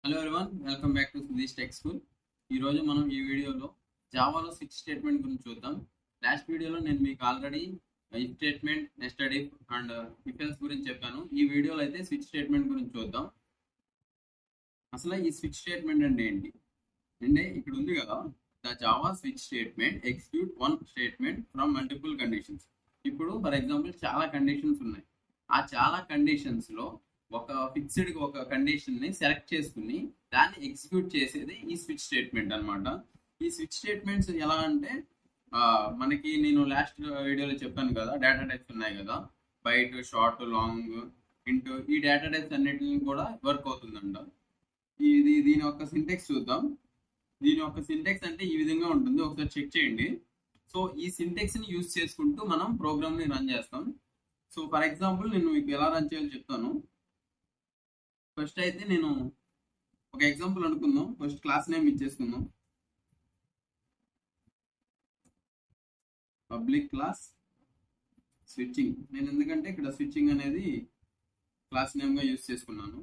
Hello everyone, welcome back to Sudheesh tech school. ఈరోజు మనం ఈ వీడియోలో జావాలో స్విచ్ స్టేట్మెంట్ గురించి చూద్దాం. లాస్ట్ వీడియోలో నేను మీకు already if statement, nested if and if else గురించి చెప్పాను. ఈ వీడియోలో అయితే స్విచ్ స్టేట్మెంట్ గురించి చూద్దాం. అసలు ఈ స్విచ్ స్టేట్మెంట్ అంటే ఏంటి అంటే ఇక్కడ ఉంది కదా, the Java switch statement execute one statement from multiple conditions. ఇప్పుడు ఫర్ ఎగ్జాంపుల్ చాలా కండిషన్స్ ఉన్నాయి. ఆ చాలా కండిషన్స్ లో ఒక ఫిక్స్డ్ ఒక కండిషన్ ని సెలెక్ట్ చేసుకుని దాన్ని ఎగ్జిక్యూట్ చేసేది ఈ స్విచ్ స్టేట్మెంట్ అన్నమాట. ఈ స్విచ్ స్టేట్మెంట్స్ ఎలా అంటే మనకి నేను లాస్ట్ వీడియోలో చెప్పాను కదా, డేటా టైప్స్ ఉన్నాయి కదా, బైట్, షార్ట్, లాంగ్, ఇంటూ, ఈ డేటా టైప్స్ అన్నిటిని కూడా వర్క్ అవుతుందంట. దీని యొక్క సింటెక్స్ చూద్దాం. దీని యొక్క సింటెక్స్ అంటే ఈ విధంగా ఉంటుంది, ఒకసారి చెక్ చేయండి. సో ఈ సింటెక్స్ ని యూజ్ చేసుకుంటూ మనం ప్రోగ్రామ్ ని రన్ చేస్తాం. సో ఫర్ ఎగ్జాంపుల్ నేను మీకు ఎలా రన్ చేయాలో చెప్తాను. ఫస్ట్ అయితే నేను ఒక ఎగ్జాంపుల్ అనుకుందాం. ఫస్ట్ క్లాస్ నేమ్ ఇచ్చేసుకుందాం, పబ్లిక్ క్లాస్ స్విచ్చింగ్. నేను ఎందుకంటే ఇక్కడ స్విచ్చింగ్ అనేది క్లాస్ నేమ్ గా యూజ్ చేసుకున్నాను.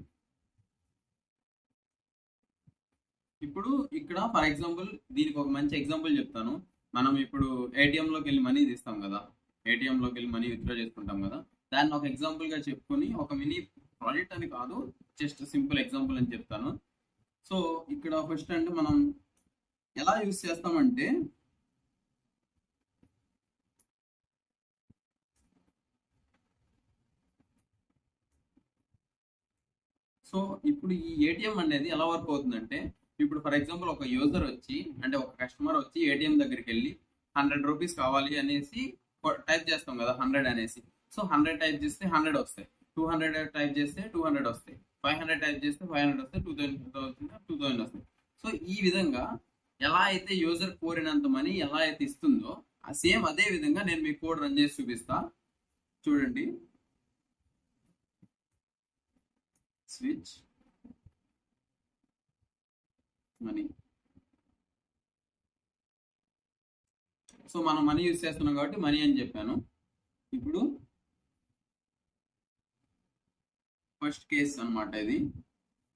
ఇప్పుడు ఇక్కడ ఫర్ ఎగ్జాంపుల్ దీనికి ఒక మంచి ఎగ్జాంపుల్ చెప్తాను. మనం ఇప్పుడు ఏటీఎంలోకి వెళ్ళి మనీ తీస్తాం కదా, ఏటీఎంలోకి వెళ్ళి మనీ విత్డ్రా చేసుకుంటాం కదా, దాన్ని ఒక ఎగ్జాంపుల్ గా చెప్పుకొని, ఒక మినీ ప్రాజెక్ట్ అని కాదు, జస్ట్ సింపుల్ ఎగ్జాంపుల్ అని చెప్తాను. సో ఇక్కడ ఫస్ట్ అంటే మనం ఎలా యూజ్ చేస్తామంటే, సో ఇప్పుడు ఈ ఏటీఎం అనేది ఎలా వర్క్ అవుతుందంటే, ఇప్పుడు ఫర్ ఎగ్జాంపుల్ ఒక యూజర్ వచ్చి, అంటే ఒక కస్టమర్ వచ్చి ఏటీఎం దగ్గరికి వెళ్ళి 100 రూపీస్ కావాలి అనేసి టైప్ చేస్తాం కదా, 100 అనేసి. సో 100 టైప్ చేస్తే 100 వస్తాయి, 200 టైప్ చేస్తే 200 వస్తాయి, 500 టైప్ చేస్తే 500 వస్తాయి, 2000 వస్తాయి. సో ఈ విధంగా ఎలా అయితే యూజర్ కోరినంత మనీ ఎలా అయితే ఇస్తుందో, సేమ్ అదే విధంగా నేను మీ కోడ్ రన్ చేసి చూపిస్తా. చూడండి, స్విచ్ మనీ. సో మనం మనీ యూజ్ చేస్తున్నాం కాబట్టి మనీ అని చెప్పాను. ఇప్పుడు ఫస్ట్ కేస్ అన్నమాట ఇది.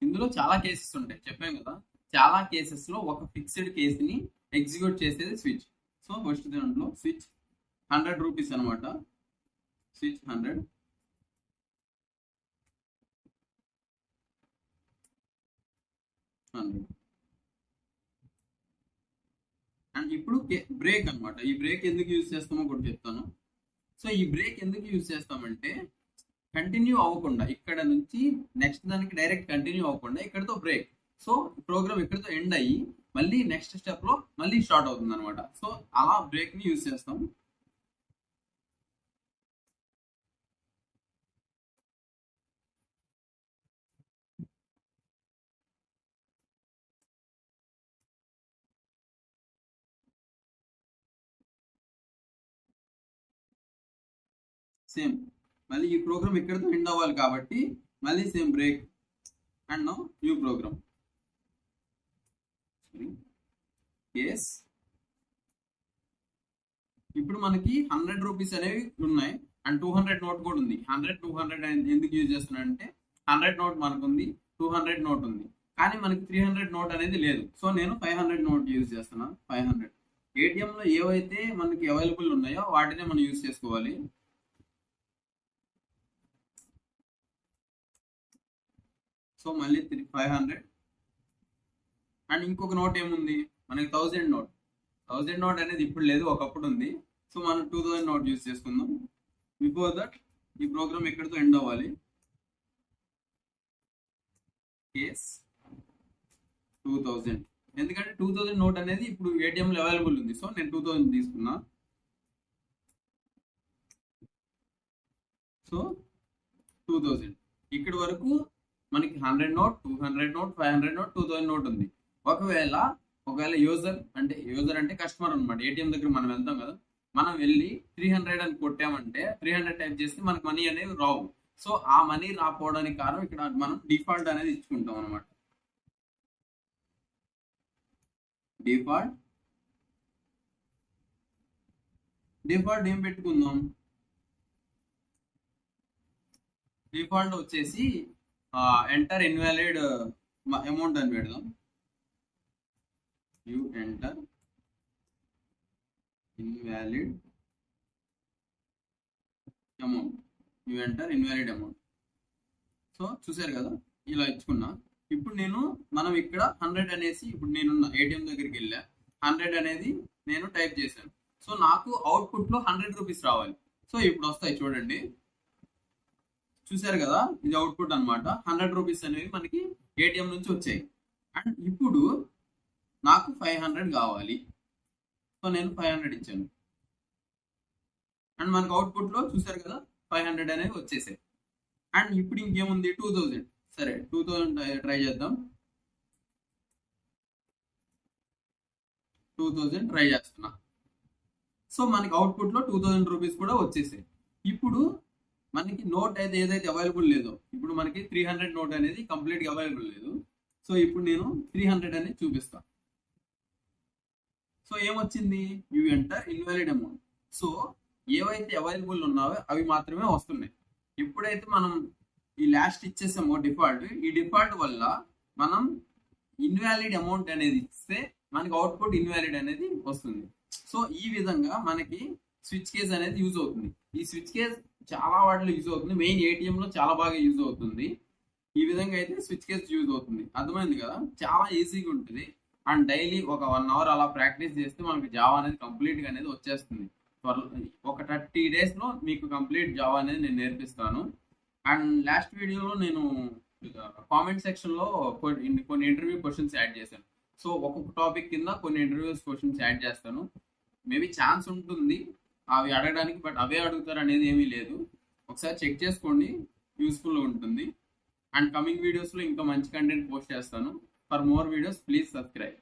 ఇందులో చాలా కేసెస్ ఉంటాయి, చెప్పాం కదా. చాలా కేసెస్ లో ఒక ఫిక్స్డ్ కేస్ ని ఎగ్జిక్యూట్ చేసేది స్విచ్. సో ఫస్ట్ దాంట్లో స్విచ్ 100 రూపీస్ అనమాట. స్విచ్ 100. అండ్ ఇప్పుడు బ్రేక్ అన్నమాట. ఈ బ్రేక్ ఎందుకు యూజ్ చేస్తామో కూడా చెప్తాను. సో ఈ బ్రేక్ ఎందుకు యూజ్ చేస్తామంటే, కంటిన్యూ అవ్వకుండా, ఇక్కడ నుంచి నెక్స్ట్ దానికి డైరెక్ట్ కంటిన్యూ అవ్వకుండా ఇక్కడతో బ్రేక్. సో ప్రోగ్రామ్ ఇక్కడతో ఎండ్ అయ్యి మళ్ళీ నెక్స్ట్ స్టెప్ లో మళ్ళీ స్టార్ట్ అవుతుంది అనమాట. సో అలా బ్రేక్ ని యూజ్ చేస్తాం. సేమ్ మళ్ళీ ఈ ప్రోగ్రామ్ ఇక్కడతో ఎండ్ అవ్వాలి కాబట్టి మళ్ళీ same break and now new programme. Case ఇప్పుడు మనకి 100 రూపీస్ అనేవి ఉన్నాయి అండ్ 200 నోట్ కూడా ఉంది. 100, 200 ఎందుకు యూజ్ చేస్తున్నా అంటే, 100 నోట్ మనకు ఉంది, 200 నోట్ ఉంది, కానీ మనకి 300 నోట్ అనేది లేదు. సో నేను 500 నోట్ యూజ్ చేస్తున్నా. 500 ఏటీఎం లో ఏవైతే మనకి అవైలబుల్ ఉన్నాయో వాటినే మనం యూజ్ చేసుకోవాలి. సో మళ్ళీ 500 అండ్ ఇంకొక నోట్ ఏముంది మనకి, 1000 నోట్. 1000 నోట్ అనేది ఇప్పుడు లేదు, ఒకప్పుడు ఉంది. సో మనం 2000 నోట్ యూజ్ చేసుకుందాం. బిఫోర్ దట్ ఈ ప్రోగ్రామ్ ఎక్కడితో ఎండ్ అవ్వాలి. కేస్ 2000, ఎందుకంటే 2000 నోట్ అనేది ఇప్పుడు ఏటీఎం లో అవైలబుల్ ఉంది. సో నేను 2000 తీసుకున్నా. సో 2000 ఇక్కడి వరకు మనకి 100 నోట్, 200 నోట్, 500 నోట్, 2000 నోట్ ఉంది. ఒకవేళ యూజర్ అంటే కస్టమర్ అనమాట. ఏటీఎం దగ్గర మనం వెళ్తాం కదా, మనం వెళ్ళి 300 అని కొట్టామంటే 300 టైప్ చేస్తే మనకు మనీ అనేవి రావు. సో ఆ మనీ రాకపోవడానికి కారణం ఇక్కడ మనం డిఫాల్ట్ అనేది ఇచ్చుకుంటాం అనమాట. డిఫాల్ట్ ఏం పెట్టుకుందాం, డిఫాల్ట్ వచ్చేసి ఎంటర్ ఇన్వాలిడ్ అమౌంట్ అని పెడదాం. You enter invalid amount. So చూసారు కదా, ఇలా ఇచ్చుకున్నా. ఇప్పుడు మనం ఇక్కడ 100 అనేసి, ఇప్పుడు నేను ఏటీఎం దగ్గరికి వెళ్ళా, 100 అనేది నేను టైప్ చేశాను. సో నాకు అవుట్పుట్ లో 100 రూపీస్ రావాలి. సో ఇప్పుడు వస్తాయి చూడండి, చూసారు కదా, ఇది అవుట్పుట్ అన్నమాట. 100 రూపీస్ అనేవి మనకి ఏటీఎం నుంచి వచ్చాయి. అండ్ ఇప్పుడు నాకు 500 కావాలి. సో నేను 500 ఇచ్చాను. అండ్ మనకు అవుట్పుట్ లో చూసారు కదా 500 అనేవి వచ్చేసాయి. అండ్ ఇప్పుడు ఇంకేముంది, 2000. సరే 2000 ట్రై చేద్దాం. 2000 ట్రై చేస్తున్నా. సో మనకి అవుట్పుట్ లో 2000 రూపీస్ కూడా వచ్చేసాయి. ఇప్పుడు మనకి నోట్ అయితే ఏదైతే అవైలబుల్ లేదో, ఇప్పుడు మనకి 300 నోట్ అనేది కంప్లీట్ గా అవైలబుల్ లేదు. సో ఇప్పుడు నేను 300 అనేది చూపిస్తాను. సో ఏమొచ్చింది, you enter invalid amount. So ఏవైతే అవైలబుల్ ఉన్నావో అవి మాత్రమే వస్తున్నాయి. ఎప్పుడైతే మనం ఈ లాస్ట్ ఇచ్చేసామో డిఫాల్ట్, ఈ డిఫాల్ట్ వల్ల మనం ఇన్వాలిడ్ అమౌంట్ అనేది ఇస్తే మనకి అవుట్పుట్ ఇన్వాలిడ్ అనేది వస్తుంది. సో ఈ విధంగా మనకి స్విచ్ కేస్ అనేది యూజ్ అవుతుంది. ఈ స్విచ్ కేస్ చాలా వాటిలో యూజ్ అవుతుంది, మెయిన్ ఏటీఎం లో చాలా బాగా యూజ్ అవుతుంది. ఈ విధంగా అయితే స్విచ్ కేస్ యూజ్ అవుతుంది. అర్థమైంది కదా, చాలా ఈజీగా ఉంటుంది. అండ్ డైలీ ఒక 1 అవర్ అలా ప్రాక్టీస్ చేస్తే మనకి జావా అనేది కంప్లీట్ గా అనేది వచ్చేస్తుంది. ఒక 30 days లో మీకు కంప్లీట్ జావా అనేది నేను నేర్పిస్తాను. అండ్ లాస్ట్ వీడియోలో నేను కామెంట్ సెక్షన్ లో కొన్ని ఇంటర్వ్యూ క్వశ్చన్స్ యాడ్ చేశాను. సో ఒక్కొక్క టాపిక్ కింద కొన్ని ఇంటర్వ్యూస్ క్వశ్చన్స్ యాడ్ చేస్తాను. మేబీ ఛాన్స్ ఉంటుంది అవి అడగడానికి, బట్ అవే అడుగుతారు అనేది ఏమీ లేదు. ఒకసారి చెక్ చేసుకోండి, యూస్ఫుల్ ఉంటుంది. అండ్ కమింగ్ వీడియోస్ లో ఇంకా మంచి కంటెంట్ పోస్ట్ చేస్తాను. For more videos please subscribe.